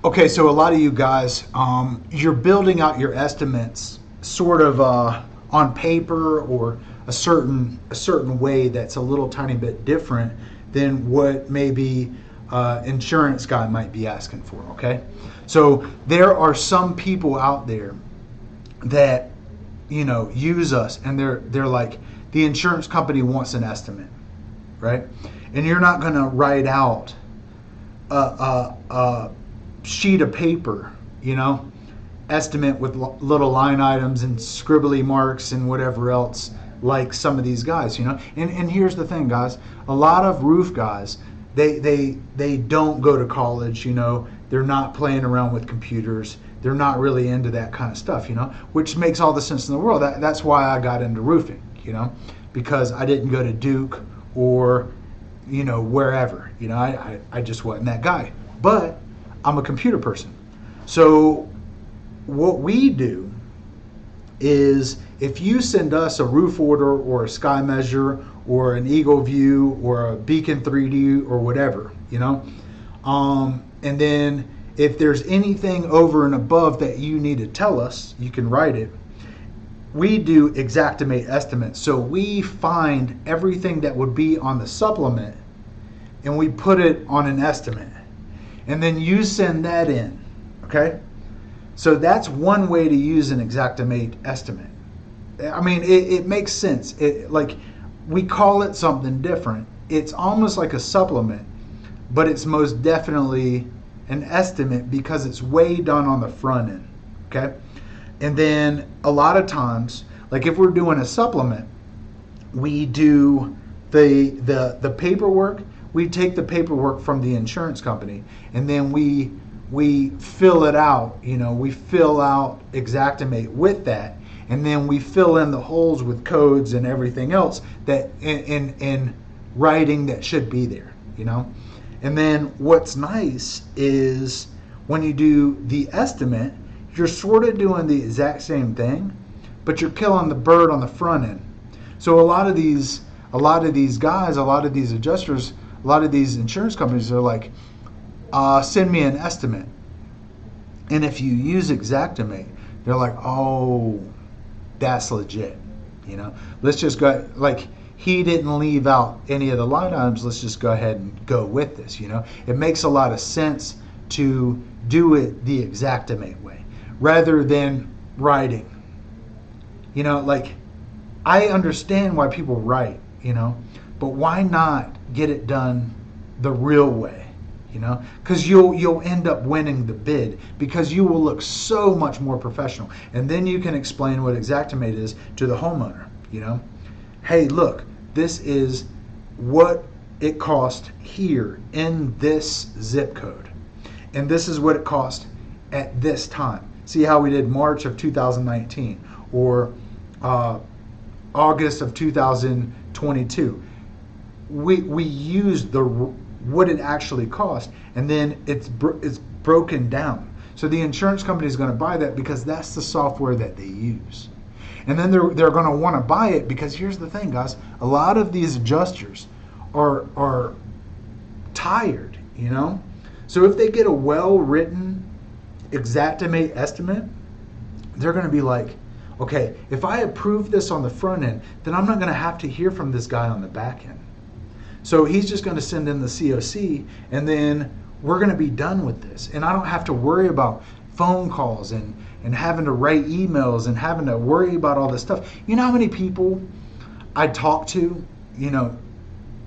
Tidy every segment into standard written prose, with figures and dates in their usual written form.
Okay, so a lot of you guys, you're building out your estimates sort of on paper or a certain way that's a little tiny bit different than what maybe insurance guy might be asking for. Okay, so there are some people out there that use us, and they're like, the insurance company wants an estimate, right? And you're not going to write out a sheet of paper, estimate with little line items and scribbly marks and whatever else, like some of these guys, And here's the thing, guys. A lot of roof guys, they don't go to college, They're not playing around with computers. They're not really into that kind of stuff, Which makes all the sense in the world. That's why I got into roofing, Because I didn't go to Duke or, wherever. I just wasn't that guy. But I'm a computer person. So what we do is, if you send us a roof order or a sky measure or an Eagle View or a Beacon 3D or whatever, and then if there's anything over and above that you need to tell us, you can write it. We do Xactimate estimates. So we find everything that would be on the supplement and we put it on an estimate. And then you send that in, okay? So that's one way to use an Xactimate estimate. I mean, it makes sense. Like, we call it something different. It's almost like a supplement, but it's most definitely an estimate because it's way done on the front end, okay? And then a lot of times, like if we're doing a supplement, we do the paperwork. We take the paperwork from the insurance company, and then we fill it out. We fill out Xactimate with that, and then we fill in the holes with codes and everything else that in writing that should be there. And then what's nice is when you do the estimate, you're sort of doing the exact same thing, but you're killing the bird on the front end. So a lot of these guys, a lot of these adjusters, a lot of these insurance companies are like, send me an estimate. And if you use Xactimate, they're like, oh, that's legit. Let's just go, like, he didn't leave out any of the line items. Let's just go ahead and go with this. It makes a lot of sense to do it the Xactimate way rather than writing. Like, I understand why people write, but why not get it done the real way? Because you'll end up winning the bid because you will look so much more professional, and then you can explain what Xactimate is to the homeowner. Hey, look, this is what it cost here in this zip code, and this is what it cost at this time. See how we did March of 2019 or August of 2022. We used what it actually cost, and then it's broken down. So the insurance company is going to buy that because that's the software that they use. And then they're going to want to buy it because here's the thing, guys. A lot of these adjusters are tired, So if they get a well-written Xactimate estimate, they're going to be like, okay, if I approve this on the front end, then I'm not going to have to hear from this guy on the back end. So he's just going to send in the COC, and then we're going to be done with this. And I don't have to worry about phone calls and having to write emails and having to worry about all this stuff. You know how many people I talk to,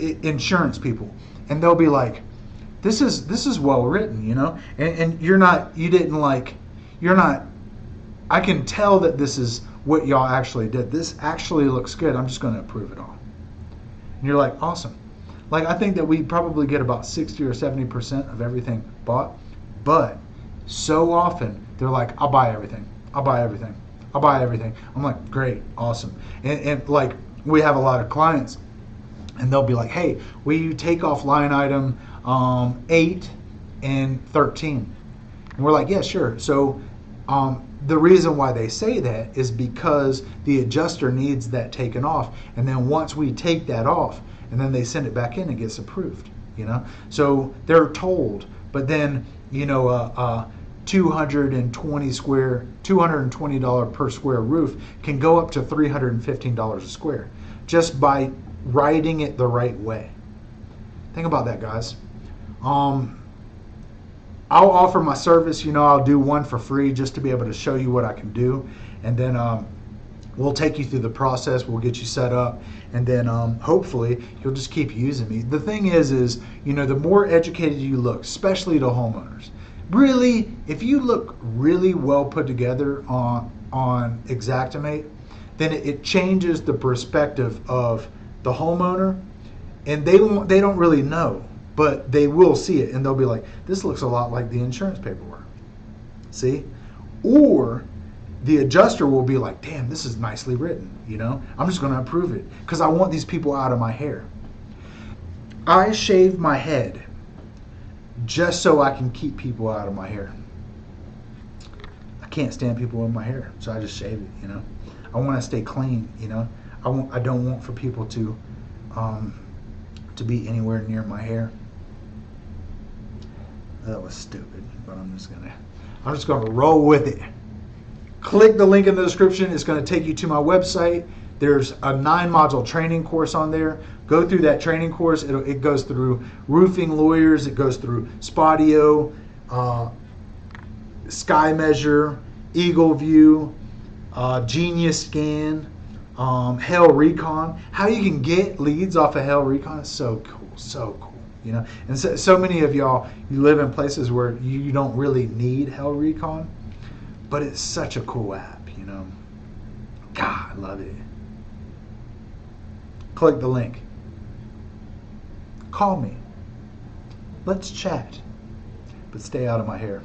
insurance people, and they'll be like, this is well written, and I can tell that this is what y'all actually did. This actually looks good. I'm just going to approve it all. And you're like, awesome. Like, I think that we probably get about 60 or 70% of everything bought, but so often they're like, I'll buy everything. I'll buy everything. I'll buy everything. I'm like, great, awesome. And like, we have a lot of clients, and they'll be like, hey, will you take off line item 8 and 13? And we're like, yeah, sure. So the reason why they say that is because the adjuster needs that taken off, and then once we take that off, and then they send it back in, it gets approved. So they're told But then, $220 per square roof can go up to $315 a square just by writing it the right way. Think about that, guys. I'll offer my service. I'll do one for free just to be able to show you what I can do, and then we'll take you through the process. We'll get you set up, and then hopefully you'll just keep using me. The thing is the more educated you look, especially to homeowners, really, if you look really well put together on Xactimate, then it changes the perspective of the homeowner, and they don't really know, but they will see it, and they'll be like, this looks a lot like the insurance paperwork. See? Or the adjuster will be like, damn, this is nicely written. I'm just going to approve it because I want these people out of my hair. I shave my head just so I can keep people out of my hair. I can't stand people in my hair, so I just shave it. I want to stay clean. I don't want for people to be anywhere near my hair. That was stupid, but I'm just gonna roll with it. Click the link in the description. It's going to take you to my website. There's a 9-module training course on there. Go through that training course. It goes through roofing lawyers. It goes through Spotio, Sky Measure, Eagle View, Genius Scan, Hail Recon. How you can get leads off of Hail Recon is so cool, so cool. And so many of y'all, you live in places where you don't really need Hail Recon, but it's such a cool app. God, I love it. Click the link. Call me. Let's chat. But stay out of my hair.